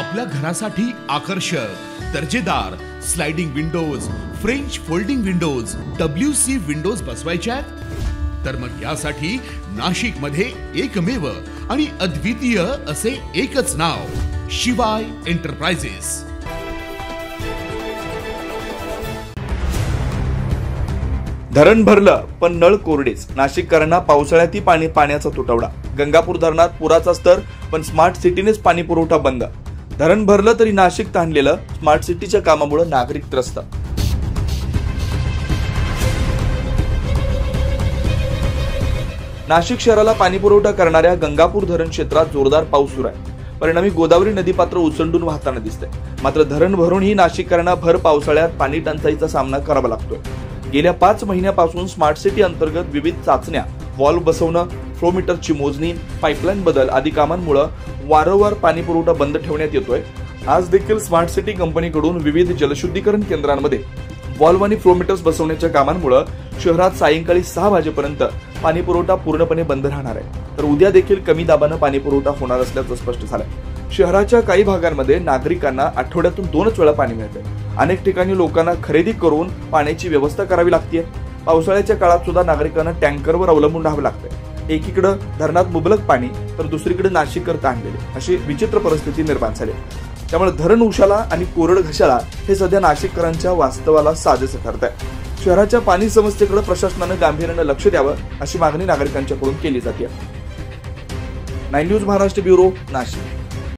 आपल्या घरासाठी आकर्षक दर्जेदार sliding windows, French folding windows, WC windows बसवायच्यात, तर मग यासाठी नाशिक मध्ये एकमेव आणि अद्वितीय असे एकच नाव, शिवाय एंटरप्राइजेस। धरण भरलं पण नळ कोरडेच। नाशिककरांना पावसाळ्यातही पाण्याचा तुटवडा। गंगापूर धरणात पुराचा स्तर, पण स्मार्ट सिटीनेच पाणी पुरवठा बंद। धरण भरलं तरी नाशिक ताणलेलं। स्मार्ट सिटीच्या कामामुळे नागरिक त्रस्त। नाशिक शहराला पाणी पुरवठा करणाऱ्या गंगापूर धरण क्षेत्रात जोरदार पाऊस सुरू आहे। परिणामी गोदावरी नदीपात्र उचंडून वाहताना दिसतंय। मात्र धरण भरूनही नाशिककरांना भर पावसाळ्यात पाणी टंचाईचा सामना करावा लागतोय। गेल्या 5 महिन्यापासून स्मार्ट सिटी अंतर्गत विविध चाचण्या, व्हॉल्व्ह बसवणं, फ्लो मीटरची मोजणी, पाईपलाईन बदल आदी कामांमुळे वारंवार पाणी पुरवठा बंद ठेवण्यात येतोय। आज देखील स्मार्ट सिटी कंपनीकडून विविध जलशुद्धीकरण केंद्रांमध्ये व्हॉल्व्ह आणि फ्लो मीटर्स बसवण्याच्या कामांमुळे शहरात सायंकाळी 6 वाजेपर्यंत पाणी पुरवठा पूर्णपणे बंद राहणार आहे। तर उद्या देखील कमी दाबानं पाणी पुरवठा होणार असल्याचं स्पष्ट झालंय। शहराच्या काही भागांमध्ये नागरिकांना आठवड्यातून 2च वेळा पाणी मिळते। अनेक ठिकाणी लोकांना खरेदी करून पाण्याची व्यवस्था करावी लागते। पावसाळ्याच्या काळात सुद्धा नागरिकांना टँकरवर अवलंबून राहावं लागतंय। एकीकडे धरणात मुबलक पाणी, तर दुसरीकडे नाशिककर ताणलेले, अशी विचित्र परिस्थिती निर्माण झाली। त्यामुळे धरण उशाला आणि कोरड घशाला हे सध्या नाशिककरांच्या वास्तवाला साजेसे ठरत आहे। शहराच्या पाणी समस्येकडे प्रशासनानं गांभीर्यानं लक्ष द्यावं, अशी मागणी नागरिकांच्याकडून केली जाते। 9 न्यूज महाराष्ट्र ब्युरो, नाशिक।